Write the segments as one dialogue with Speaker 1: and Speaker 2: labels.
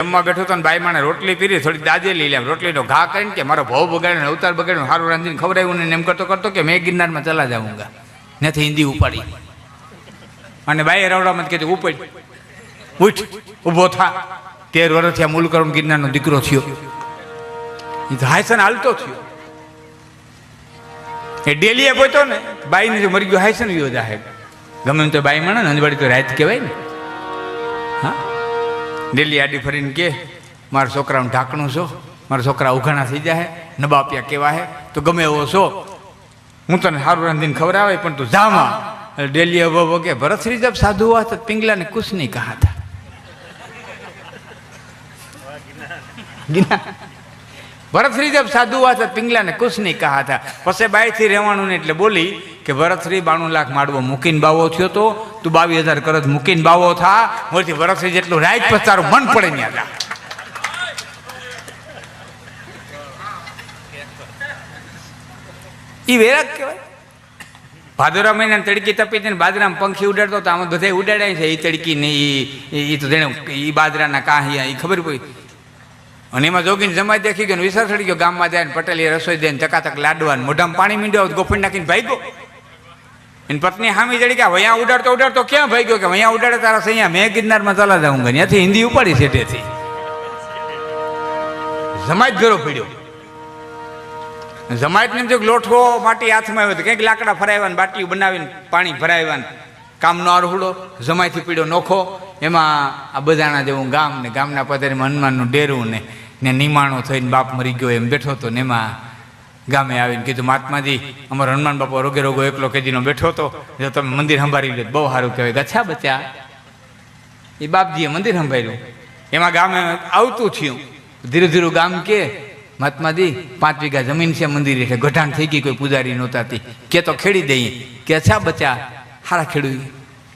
Speaker 1: જમવા બેઠો તો બાઈ માણે રોટલી પીરી, થોડી દાજેલી લે, રોટલીનો ઘા કરીને કે મારો ભાવ બગાડ્યો, અવતાર બગાડ્યો, સારું રાંધીને ખવડાવ્યું ને એમ કરતો કરતો કે મેં ગિરનારમાં ચલા જાઉંગા. નથી હિન્દી ઉપાડી અને બાઈએ રવડામાં કીધું ઉપાડ, ઉઠ, ઊભો થા. 13 વર્ષથી આ મૂલકરણ ગિરનારનો દીકરો થયો, એ તો હાયસન હાલતો થયો. એ ડેલીએ પહોંચ્યો ને બાઈને જો મરી ગયો હાયસન ગયો જાહે. ગમે એમ તો બાઈ માણે ને અંજવાડી તો રાત કહેવાય ને. હા, ડેલી આડી ફરીને કે મારા છોકરાનું ઢાંકણું છો, મારા છોકરા ઉઘાણા થઈ જાય, નબાપિયા કેવા હે, તો ગમે એવો છો, હું તને સારું રાંધીને ખવડાવે પણ તું જામાં. ડેલી અભો કે ભરતશ્રી જબ સાધુ हुआ तो पिंगला ने कुछ नहीं कहा था. ભરતશ્રી જબ સાધુ हुआ तो पिंगला ने कुछ नहीं कहा था. પછી બાઈથી રહેવાનું ને એટલે બોલી કે ભરતશ્રી 92 લાખ માડવો મૂકીને બાવો થયો તો, તું 22,000 કરજ મૂકીને બાવો થા, મોરથી ભરતશ્રી જેટલું રાજ પછી તારું મન પડે ને હતા. એ વેરાગ કહેવાય. ભાદરા મહિના તડકી તપી ને બાજરામાં પંખી ઉડાડતો તો આમાં બધા ઉડાડ્યા છે. એ તડકી ને એ તો જેને એ બાજરાના કાહિયા એ ખબર પડી. અને એમાં જોગીને જમાઈ દેખી ગયો, વિચાર ચડી ગયો, ગામમાં જાય ને પટેલી રસોઈ દે ને ચકાચક લાડવા મોઢામાં પાણી મીંડ્યો, ગોફણ નાખીને ભાગ્યો. એની પત્ની હામી જડી કે વયા ઉડાડતો ઉડાડતો ક્યાં ભાગ્યો, કે વયા ઉડાડે તારા સૈયા મેં ગિરનારમાં ચલા જાઉં. ત્યાંથી હિન્દી ઉપાડી સેટેથી જમાઈ જ ભેરો પડ્યો. જમાઈટ ને જો લોઠો માટી હાથમાં આવ્યો તો કંઈક લાકડા ફરાવ્યા, બાટલી બનાવીને પાણી ભરાવ્યા, કામનો અરહુડો જમાઈથી પીડ્યો નોખો. એમાં આ બધાના જેવું ગામ ને ગામના પધારીમાં હનુમાનનું ડેરું ને નિમાણો થઈને બાપ મરી ગયો એમ બેઠો હતો. ને એમાં ગામે આવીને કીધું મહાત્માજી અમારો હનુમાન બાપા રોગે રોગો એકલો કેજીનો બેઠો હતો, જો તમે મંદિર સંભાળી લો બહુ સારું કહેવાય. ગચ્છા બચ્ચા એ બાપજીએ મંદિર સંભાળ્યું. એમાં ગામે આવતું થયું. ધીરે ધીરે ગામ કે મહાત્માજી 5 વીઘા જમીન છે મંદિર એટલે ગઢાણ થઈ ગઈ, કોઈ પૂજારી નહોતાતી, કે તો ખેડી દઈએ. કે અચ્છા બચ્ચા હારા ખેડૂત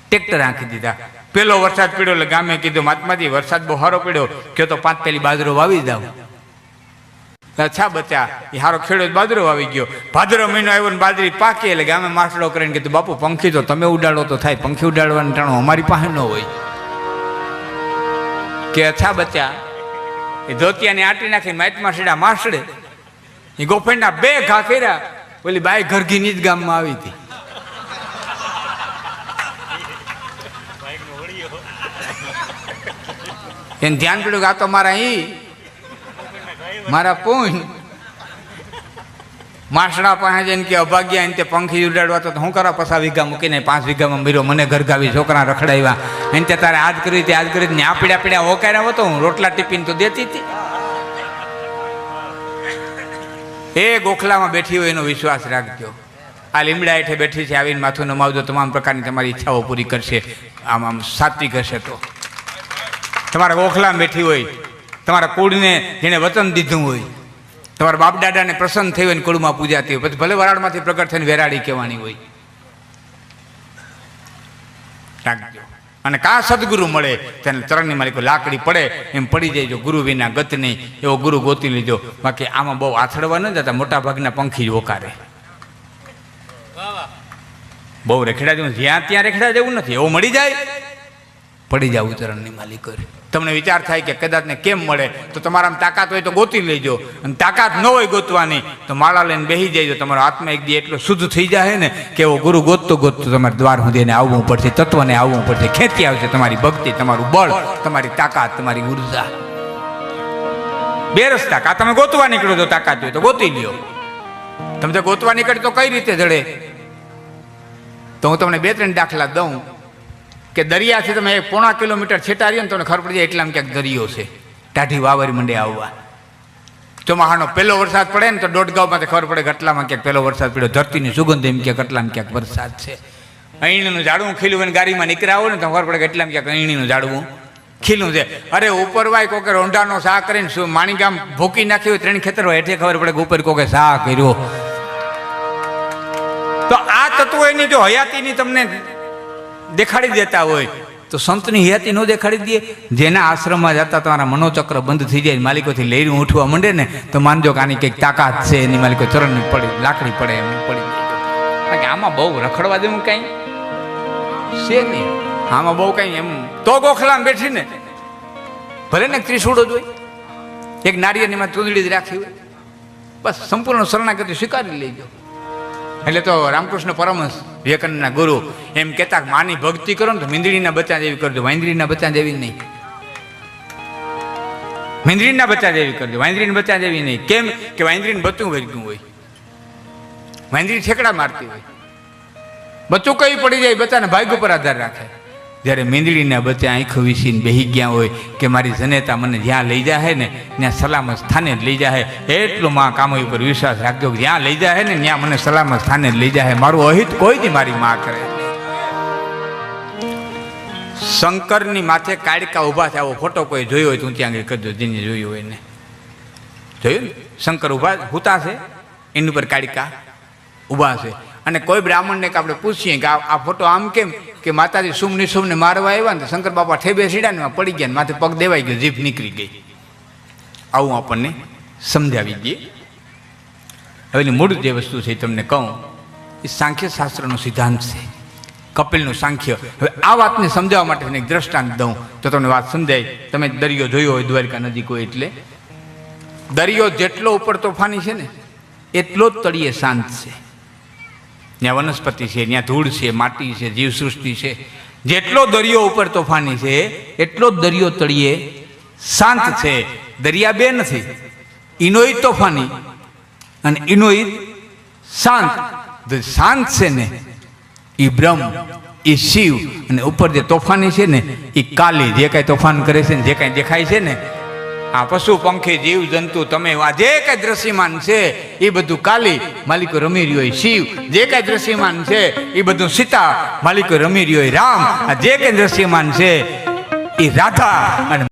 Speaker 1: ટ્રેક્ટર આંકી દીધા. પેલો વરસાદ પડ્યો એટલે ગામે કીધું મહાત્માજી વરસાદ બહુ સારો પડ્યો, કે તો 5 પેલી બાજરો વાવી જાવ. અચ્છા બચ્ચા એ હારો ખેડૂત બાજરો વાવી ગયો. ભાદરો મહિનો આવ્યો ને બાજરી પાકી એટલે ગામે માસડો કરીને કીધું બાપુ પંખી તો તમે ઉડાડો તો થાય, પંખી ઉડાડવાનું ટાણું અમારી પાસે ન હોય. કે અચ્છા બચ્ચા એ ધોતિયાની આટી નાખીને માઇટમાં સીડા માસડે એ ગોફેણના 2 ઘા કર્યા. ઓલી બાઈ ઘરઘીની જ ગામમાં આવી હતી. એને ધ્યાન પડ્યું કે આ તો મારા પૂન માસડા પાસે જઈને કે અભાગ્યા એને તે પંખી ઉડાડવા તો હું કરા 5 વીઘા મૂકીને 5 વીઘામાં મર્યો, મને ઘરગાવી છોકરા રખડાવ્યા, એને તે તારે આજ કરી તે આજ કરી ને આ પીડા પીડા હોકાર્યા હતો, હું રોટલા ટીપીને તો દેતી હતી. એ ગોખલામાં બેઠી હોય એનો વિશ્વાસ રાખજો. આ લીમડા હેઠે બેઠી છે, આવીને માથું નમાવજો, તમામ પ્રકારની તમારી ઈચ્છાઓ પૂરી કરશે. આમ સાત્વિક હશે તો તમારા ગોખલામાં બેઠી હોય, તમારા કુળને જેને વચન દીધું હોય, તમારા બાપ દાદાને પ્રસન્ન થઈ હોય ને કુળમાં પૂજાતી હોય, પછી ભલે વરાળમાંથી પ્રગટ થઈને વેરાડી કહેવાની હોય. રાખજો. અને કા સદગુરુ મળે તેને ચરણની માલિકો લાકડી પડે એમ પડી જાય. ગુરુ વિના ગત નહીં એવો ગુરુ ગોતી લીધો. બાકી આમાં બહુ આથડવા ન જતા, મોટા ભાગના પંખી જ ઓકારે. બહુ રેખડા જેવું જ્યાં ત્યાં રેખડા જેવું નથી, એવું મળી જાય પડી જવું ચરણની માલિકો. તમને વિચાર થાય કે કદાચ ને કેમ મળે, તો તમારામાં તાકાત હોય તો ગોતી લેજો, અને તાકાત ન હોય ગોતવાની તો માળા લઈને બેસી જાય. તમારો આત્મા એક દી એટલો શુદ્ધ થઈ જાય ને કે એવો ગુરુ ગોતતો ગોતતો તમારે દ્વાર સુધી એને આવવું પડશે, તત્વને આવવું પડશે, ખેંચી આવશે તમારી ભક્તિ, તમારું બળ, તમારી તાકાત, તમારી ઉર્જા. 2 રસ્તા, કા તમે ગોતવા નીકળો તો તાકાત હોય તો ગોતી લ્યો. તમે તો ગોતવા નીકળે તો કઈ રીતે જડે? તો હું તમને 2-3 દાખલા દઉં કે દરિયાથી તમે 1.5 કિલોમીટર છેટા રહ્યો ને તમને ખબર પડી જાય એટલામાં ક્યાંક દરિયો છે. ટાઢી વાવરી મંડે આવવા. ચોમાહાનો પહેલો વરસાદ પડે ને તો 1.5 ગામમાંથી ખબર પડે કે એટલામાં ક્યાંક પહેલો વરસાદ પડ્યો. ધરતીની સુગંધ એમ ક્યાંક એટલામાં ક્યાંક વરસાદ છે. અહીંનું ઝાડવું ખીલું હોય ગાડીમાં નીકળ્યા હોય ને તો ખબર પડે કે એટલામાં ક્યાંક અહીંનું ઝાડવું ખીલું છે. અરે ઉપર વાય કોકે રોંઢાનો શાહ કરીને શું માણી ગામ ભૂકી નાખ્યું 3 ખેતર હોય એટલે ખબર પડે કે ઉપર કોકે શાહ કર્યો. તો આ તત્વો એની જો હયાતીની તમને દેખાડી દેતા હોય તો સંતની હયાતી ન દેખાડી દે. જેના આશ્રમમાં જતા તમારા મનોચક્ર બંધ થઈ જાય, માલિકોથી લઈને ઉઠવા માંડે ને તો માનજો કે આની કંઈક તાકાત છે, એની માલિકો ચરણની પડી લાકડી પડે એમ પડી. કારણ કે આમાં બહુ રખડવા દેવું કાંઈ છે નહીં, આમાં બહુ કાંઈ એમ તો ગોખલામાં બેઠી ને ભલે ને ત્રિશૂળો જ હોય, એક નારિયેળની માં ચૂંદડી જ રાખી હોય, બસ સંપૂર્ણ શરણાગતિ સ્વીકારી લેજો. એટલે તો રામકૃષ્ણ પરમહંસ વિવેકાનંદના ગુરુ એમ કહેતા કે માની ભક્તિ કરો ને તો મીંદડીના બચ્ચા જેવી કરજો, વાંદરીના બચ્ચા જેવી નહીં. મીંદડીના બચ્ચા જેવી કરજો, વાંદરીના બચ્ચા જેવી નહીં. કેમ કે વાંદરીને બચ્ચું વર્ગ્યું હોય, વાંદરી ઠેકડા મારતી હોય, બચ્ચું કઈ પડી જાય બચ્ચાને ભાગ્ય ઉપર આધાર રાખે. જ્યારે મીંદડીના બચ્ચા આંખો વીસીને બેહી ગયા હોય કે મારી જનેતા મને જ્યાં લઈ જાય ને ત્યાં સલામત સ્થાને જ લઈ જાય, એટલું માં કામો ઉપર વિશ્વાસ રાખજો કે જ્યાં લઈ જાય ને ત્યાં મને સલામત સ્થાને જ લઈ જાય, મારું અહિત કોઈ દી મારી માં કરે. શંકરની માથે કાળકા ઊભા છે, આવો ફોટો કોઈ જોયો હોય તો હું ત્યાં આગળ કરજો, જેને જોયું હોય ને. જોયું ને શંકર ઊભા હુતા છે, એની ઉપર કાળકા ઊભા છે. અને કોઈ બ્રાહ્મણને કે આપણે પૂછીએ કે આ ફોટો આમ કેમ, કે માતાજી સુમ નિશુમને મારવા આવ્યા ને શંકર બાપા ઠેબે સીડા ને પડી ગયા ને માથે પગ દેવાઈ ગયો, જીભ નીકળી ગઈ. આવું આપણને સમજાવી દઈએ. હવે એની મૂળ જે વસ્તુ છે તમને કહું, એ સાંખ્ય શાસ્ત્રનો સિદ્ધાંત છે, કપિલનું સાંખ્ય. હવે આ વાતને સમજાવવા માટે એક દ્રષ્ટાંત દઉં તો તમને વાત સમજાય. તમે દરિયો જોયો હોય દ્વારકા નજીક હોય, એટલે દરિયો જેટલો ઉપર તોફાની છે ને એટલો જ તળિયે શાંત છે. ત્યાં વનસ્પતિ છે, ત્યાં ધૂળ છે, માટી છે, જીવસૃષ્ટિ છે. જેટલો દરિયો ઉપર તોફાની છે એટલો જ દરિયો તળિયે શાંત છે. દરિયા બે નથી, ઇનોઈ તોફાની અને ઇનોઈ શાંત. શાંત છે ને એ બ્રહ્મ, એ શિવ, અને ઉપર જે તોફાની છે ને એ કાલી, જે કાંઈ તોફાન કરે છે ને જે કાંઈ દેખાય છે ને આ પશુ પંખી જીવ જંતુ તમે આ જે કાંઈ દ્રશ્યમાન છે એ બધું કાલી, માલિકો રમી રહ્યો હોય શિવ. જે કાંઈ દ્રશ્યમાન છે એ બધું સીતા, માલિકો રમી રહ્યો હોય રામ. આ જે કાંઈ દ્રશ્યમાન છે એ રાધા. અને